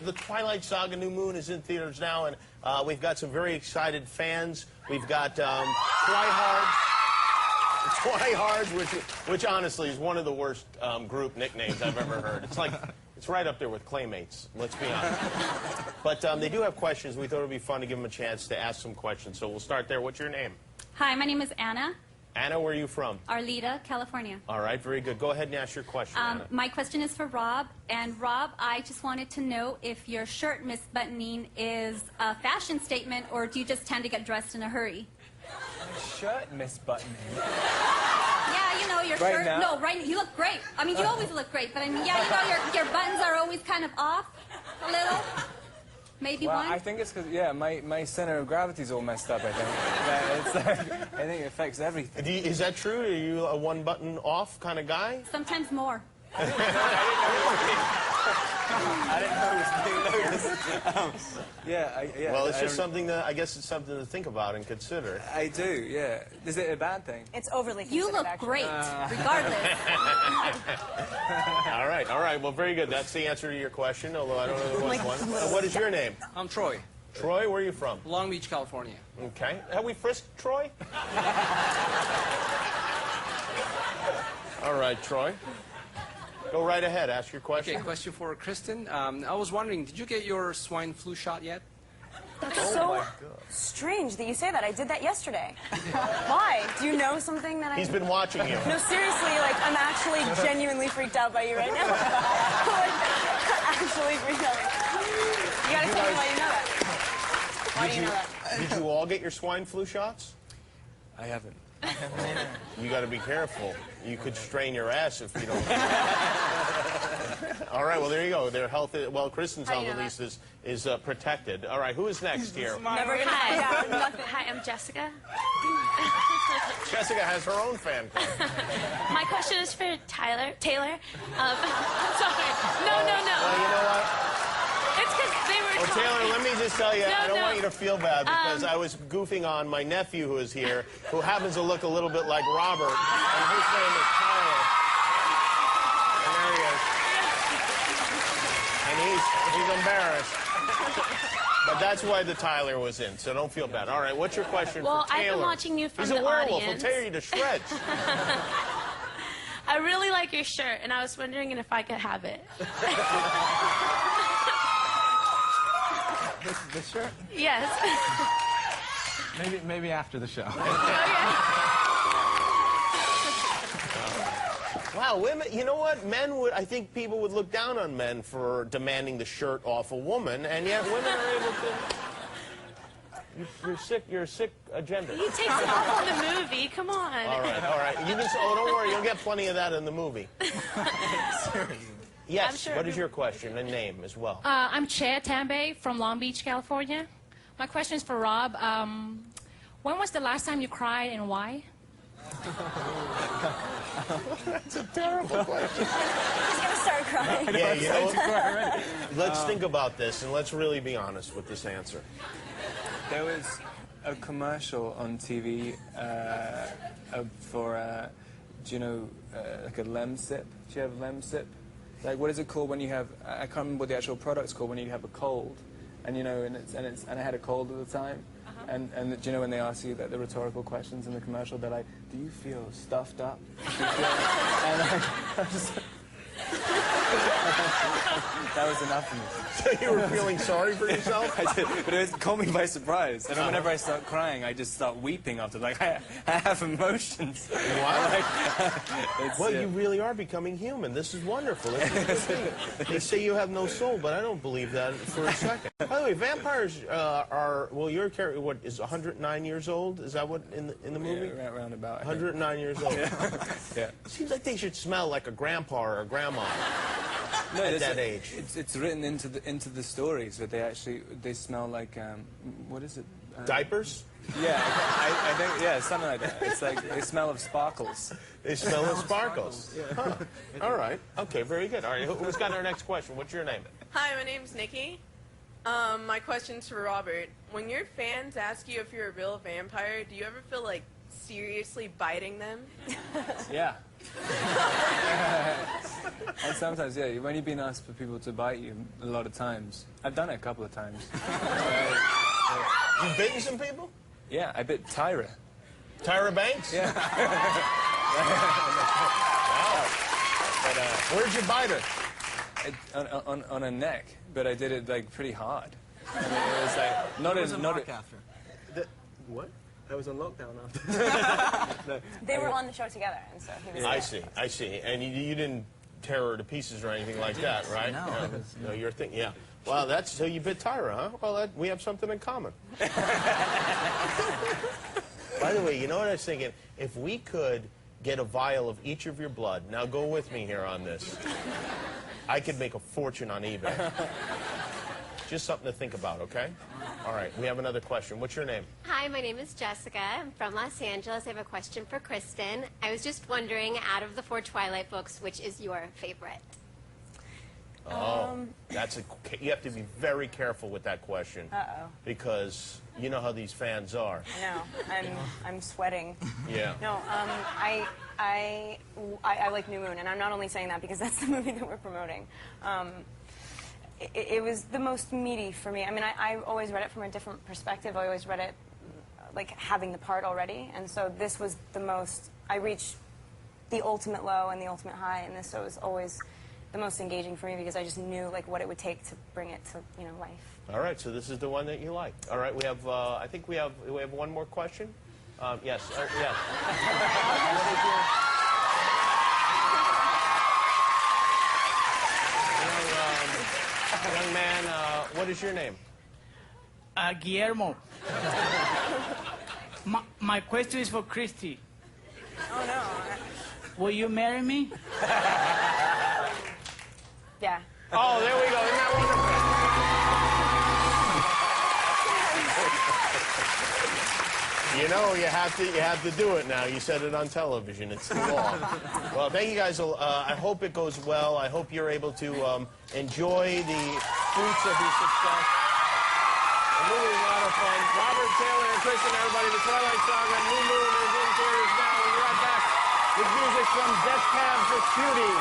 the Twilight Saga New Moon is in theaters now, and we've got some very excited fans. We've got Twihards, which honestly is one of the worst group nicknames I've ever heard. It's like, it's right up there with Claymates, let's be honest. But they do have questions. We thought it would be fun to give them a chance to ask some questions. So we'll start there. What's your name? Hi, my name is Anna. Anna, where are you from? Arleta, California. All right, very good. Go ahead and ask your question, Anna. My question is for Rob. And Rob, I just wanted to know if your shirt misbuttoning is a fashion statement, or do you just tend to get dressed in a hurry? My shirt misbuttoning? Yeah, you know, your right shirt. Now? No, right. You look great. I mean, you always look great. But I mean, yeah, you know, your buttons are always kind of off a little. Maybe well, one? I think it's because, yeah, my center of gravity's all messed up, I think. Yeah, it's like, I think it affects everything. Is that true? Are you a one-button off kind of guy? Sometimes more. I didn't know it was being noticed. Yeah. Well, it's just something that, I guess it's something to think about and consider. I do, yeah. Is it a bad thing? It's overly considered, You look actually. great, regardless. All right. Well, very good. That's the answer to your question, although I don't know the one. What is your name? I'm Troy. Troy, where are you from? Long Beach, California. Okay. Have we frisked Troy? All right, Troy. Go right ahead. Ask your question. Okay, question for Kristen. I was wondering, did you get your swine flu shot yet? That's so strange that you say that. I did that yesterday. Why? Do you know something that I... He's been watching you. No, seriously, like, I'm actually genuinely freaked out by you right now. Like, actually freaked out. You gotta tell me why you know that. Why do you know that? Did you all get your swine flu shots? I haven't. You got to be careful. You could strain your ass if you don't. All right, well, there you go. Their health, well, Kristen's health at least is protected. All right, who is next here? Never gonna find out. Nothing. Hi, I'm Jessica. Jessica has her own fan club. My question is for Taylor. Sorry. No. Well, you know what? It's because they were Well, Taylor, let me just tell you, I don't want you to feel bad because I was goofing on my nephew who is here, who happens to look a little bit like Robert, and his name is Tyler. And there he is. And he's embarrassed. But that's why the Tyler was in, so don't feel bad. All right, what's your question for Taylor? I've been watching you from He's the a werewolf. audience. He'll tear you to shreds. I really like your shirt, and I was wondering if I could have it. This shirt? Yes. Maybe after the show. Wow, women, you know what? Men would, I think people would look down on men for demanding the shirt off a woman, and yet women are able to... You're a sick agenda. He takes it off in the movie. Come on. All right. You can, oh, don't worry, you'll get plenty of that in the movie. Yes, sure. What is your question and name as well? I'm Che Tambe from Long Beach, California. My question is for Rob. When was the last time you cried and why? That's a terrible question. He's gonna start crying. Yeah, you know what? Let's think about this and let's really be honest with this answer. There was a commercial on TV for, do you know, like a Lemsip? Do you have a Lemsip? Like, what is it called when you have, I can't remember what the actual product's called when you have a cold. And, you know, and I had a cold at the time. And do you know when they ask you the rhetorical questions in the commercial, they're like, do you feel stuffed up? And I'm just... That was enough for me. So you were feeling sorry for yourself? I did, but it caught me by surprise. And whenever I start crying, I just start weeping after. Like, I have emotions. Wow. Well, yeah. you really are becoming human. This is wonderful. This is a good thing. They say you have no soul, but I don't believe that for a second. By the way, vampires are, well, your character, what, is 109 years old? Is that what, in the movie? Yeah, around about. 109 years old. Yeah. Seems like they should smell like a grandpa or a grandma. No, at that age. It's written into the stories that they smell like what is it? Diapers? Yeah, I think something like that. It's like they smell of sparkles. They smell of sparkles. Huh. All right. Okay. Very good. All right. Who's got our next question? What's your name? Hi, my name's Nikki. My question's for Robert. When your fans ask you if you're a real vampire, do you ever feel like seriously biting them? Yeah. And sometimes, yeah, when you've been asked for people to bite you a lot of times, I've done it a couple of times. You bitten some people? Yeah, I bit Tyra. Tyra Banks? Yeah. Wow. But, where'd you bite her? On her neck, but I did it like pretty hard. I mean, it was like not after. What? I was on lockdown after. No, They were on the show together, and so he was. I see. And you didn't tear her to pieces or anything like that, right? No. No, you're thinking, yeah. Wow, that's so you bit Tyra, huh? Well, we have something in common. By the way, you know what I was thinking? If we could get a vial of each of your blood, now go with me here on this. I could make a fortune on eBay. Just something to think about, okay? All right, we have another question. What's your name? Hi, my name is Jessica. I'm from Los Angeles. I have a question for Kristen. I was just wondering, out of the 4 Twilight books, which is your favorite? Oh, you have to be very careful with that question. Uh-oh. Because you know how these fans are. I know. I'm sweating. Yeah. No, I like New Moon, and I'm not only saying that because that's the movie that we're promoting. It was the most meaty for me. I mean, I always read it from a different perspective. I always read it like having the part already, and so this was the most. I reached the ultimate low and the ultimate high, and this was always the most engaging for me because I just knew like what it would take to bring it to life. All right, so this is the one that you like. All right, we have. I think we have one more question. Yes. Yes. What is your... Young man, what is your name? Guillermo. My question is for Christy. Oh no. Will you marry me? Yeah. Oh, there we go. Isn't that wonderful? You know, you have to do it now. You said it on television. It's the law. Well, thank you guys. I hope it goes well. I hope you're able to enjoy the fruits of your success. The movie was a lot of fun. Robert, Taylor, and Kristen, everybody, The Twilight Saga, New Moon is in theaters now. We'll be right back with music from Death Cabs of Cutie.